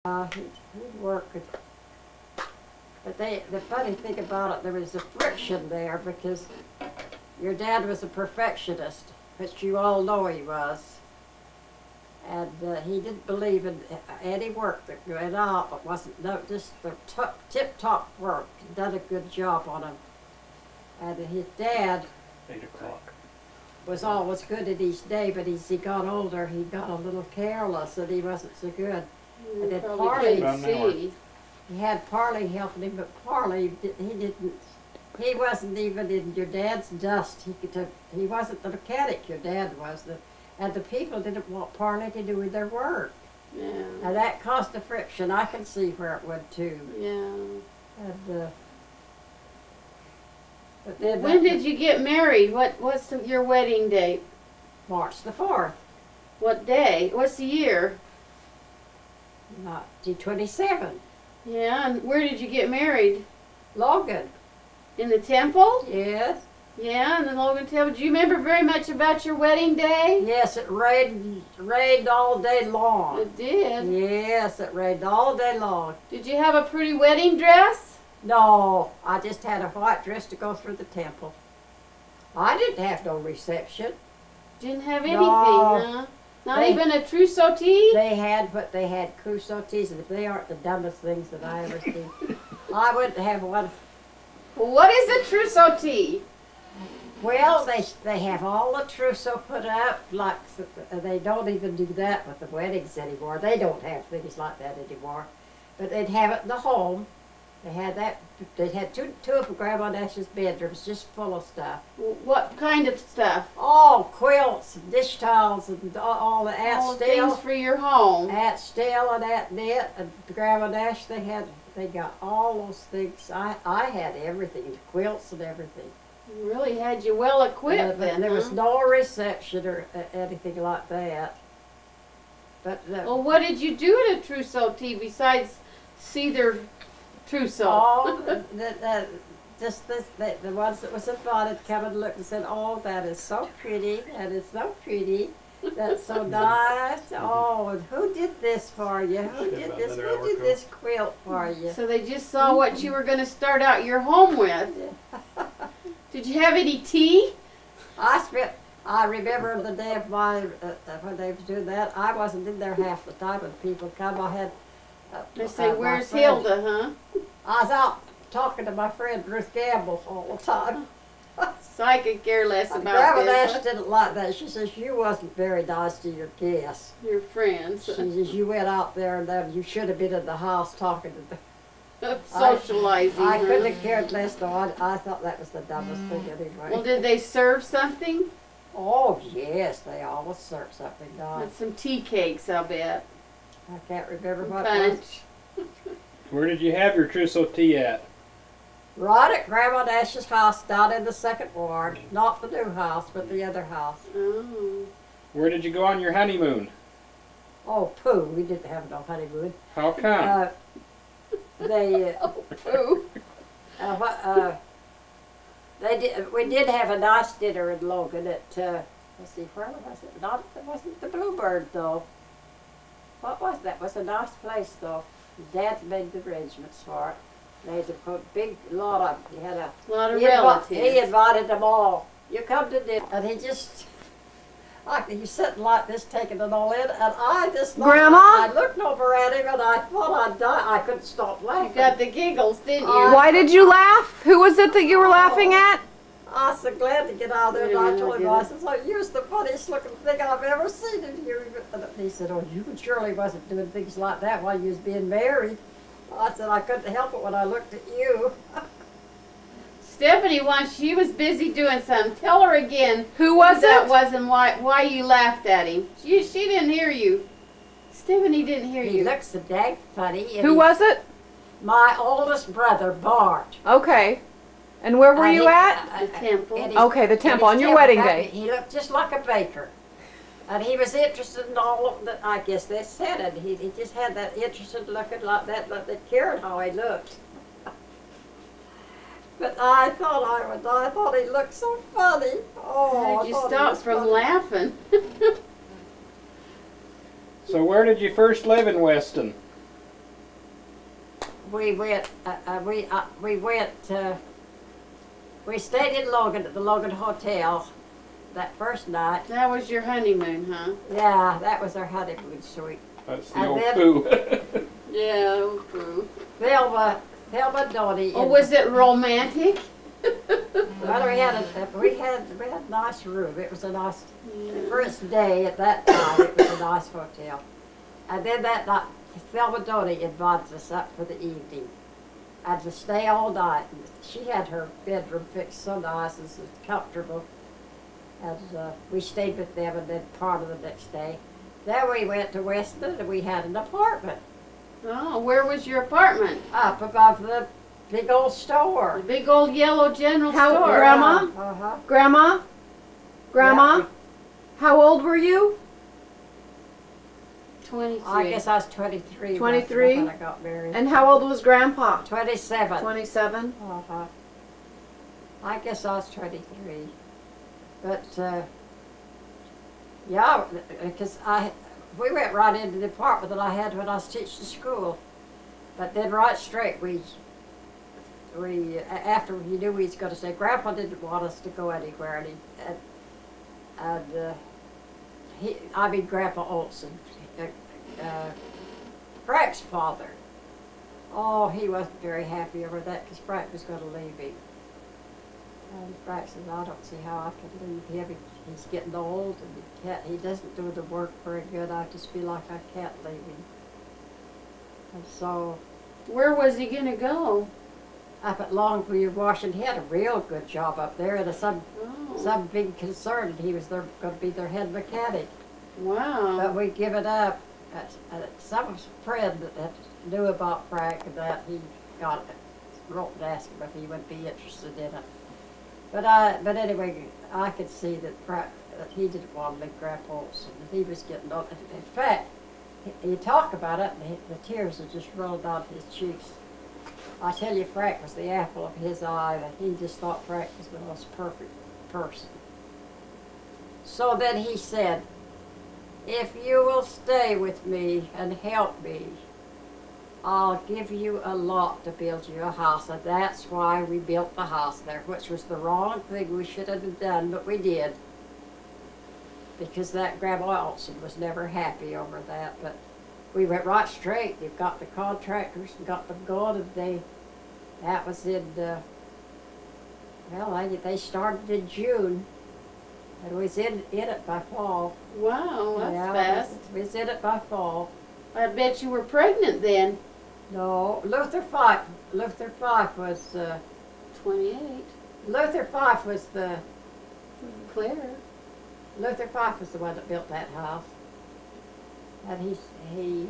He'd work. But the funny thing about it, there was a friction there because your dad was a perfectionist, which you all know he was. And he didn't believe in any work that went out, but wasn't just the tip-top work. He done a good job on him. And his dad 8 o'clock. was always good at each day, but as he got older, he got a little careless and he wasn't so good. And then Parley, he had Parley helping him, but Parley, he wasn't even in your dad's dust. He wasn't the mechanic your dad was. And the people didn't want Parley to do their work. Yeah. And that caused a friction. I can see where it would too. Yeah. And, but then when did you get married? What's your wedding date? March the 4th. What day? What's the year? 1927. Yeah, and where did you get married? Logan. In the temple? Yes. Yeah, in the Logan temple. Do you remember very much about your wedding day? Yes, it rained all day long. It did. Yes, it rained all day long. Did you have a pretty wedding dress? No, I just had a white dress to go through the temple. I didn't have no reception. Didn't have anything, No. huh? Not even a trousseau tea? They had trousseau teas, and if they aren't the dumbest things that I ever seen, I wouldn't have one. What is a trousseau tea? Well, they have all the trousseau put up, like they don't even do that with the weddings anymore. They don't have things like that anymore, but they'd have it in the home. They had that. They had two of Grandma Nash's bedrooms just full of stuff. What kind of stuff? All quilts, and dish towels, and all the All the still. things for your home. At Still and at Knit and Grandma Nash, they got all those things. I had everything, the quilts and everything. You really had you well equipped then, There was huh? no reception or anything like that. But Well, what did you do at a trousseau tea besides see their trousseau? all the ones that was invited come and looked and said, "Oh, that is so pretty. That is so pretty. That's so nice. Oh, and who did this for you? Who did this? Who did this quilt for you?" So they just saw what you were going to start out your home with. Did you have any tea? I remember the day of my when they was doing that. I wasn't in there half the time when people come. I had. They say, my where's friend. Hilda, huh? I was out talking to my friend Ruth Gamble all the time. So I could care less about Grandma this. Nash didn't like that. She says, "You wasn't very nice to your guests." Your friends. She says, "You went out there and then you should have been in the house talking to them." Socializing. I huh? couldn't have cared less, though. I thought that was the dumbest thing anyway. Well, did they serve something? Oh, yes, they always serve something nice. With some tea cakes, I'll bet. I can't remember what it was. Punch. Where did you have your trousseau tea at? Right at Grandma Nash's house down in the 2nd ward. Not the new house, but the other house. Oh. Where did you go on your honeymoon? Oh, pooh, we didn't have no honeymoon. How come? They, Pooh. we did have a nice dinner in Logan at, let's see, where was it? It wasn't the Bluebird, though. What was that? It was a nice place, though. Dad made the arrangements for it. They had a big lot of, he had a lot of he relatives. invited them all. You come to dinner. And he just, like, he's sitting like this, taking it all in, and I just looked, Grandma? I looked over at him, and I thought I'd die. I couldn't stop You laughing. got the giggles, didn't you? Why did you laugh? Who was it that you were laughing at? I was so glad to get out of there, and Yeah, I told I him, get I it. said, "Look, you're the funniest looking thing I've ever seen in here." And he said, "Oh, you surely wasn't doing things like that while you was being married." I said, "I couldn't help it when I looked at you." Stephanie, once she was busy doing something. Tell her again Who was that it? was and why you laughed at him. She didn't hear you. Stephanie didn't hear He you. looks so dang funny. and Who he- was it? My oldest brother, Bart. Okay. And where were you at? The temple. and Okay, the and temple, his on your wedding temple, day. He looked just like a baker. And he was interested in all of the, I guess they said it. He just had that interested looking like that, but they cared how he looked. But I thought he looked so funny. Oh, How I did you thought he stop was from funny. laughing? So where did you first live in Weston? we went, we stayed in Logan at the Logan Hotel that first night. That was your honeymoon, huh? Yeah, that was our honeymoon suite. That's the And old then- poo. Yeah, oh, true. Thelma Donny. Oh, was it romantic? Well, we had a nice room. It was a nice, the first day at that time, it was a nice hotel. And then that night, Thelma Donny invited us up for the evening. And to stay all night. And she had her bedroom fixed so nice and so comfortable. And we stayed with them, and then part of the next day. Then we went to Weston and we had an apartment Oh, where was your apartment? up above the big old The store. big old yellow general How- store. Grandma? Uh-huh. Grandma? Grandma? Yeah. How old were you? 23. I guess I was 23. 23? When I got married. And how old was Grandpa? 27. 27. Uh-huh. I guess I was 23. But, yeah, because we went right into the apartment that I had when I was teaching school. But then right straight, after we knew we was going to say, Grandpa didn't want us to go anywhere, and Grandpa Olson, Frank's father. Oh, he wasn't very happy over that because Frank was going to leave him. And Frank says, I don't see how I can leave him. He's getting old and he doesn't do the work very good. I just feel like I can't leave him. And so Where was he gonna go? up at Longview, Washington, he had a real good job up there at Oh, some big concern, and he was going to be their head mechanic. wow. But we give it up. Some friend that knew about Frank and that he wrote and asked him if he would be interested in it. But anyway, I could see that he didn't want to leave Grandpa Olson. He was getting old. In fact, you talk about it, and the tears would just roll down his cheeks. I tell you, Frank was the apple of his eye, and he just thought Frank was the most perfect person. So then he said, if you will stay with me and help me, I'll give you a lot to build you a house. And that's why we built the house there, which was the wrong thing we should have done, but we did. Because that Grandma Olson was never happy over that. But we went right straight. They've got the contractors and got them going, and that was in, they started in June. And we was in it by fall. Wow, that's Yeah, fast. We was in it by fall. I bet you were pregnant then. No, Luther Fife was, 28. Luther Fife was the Claire. one that built that house. And he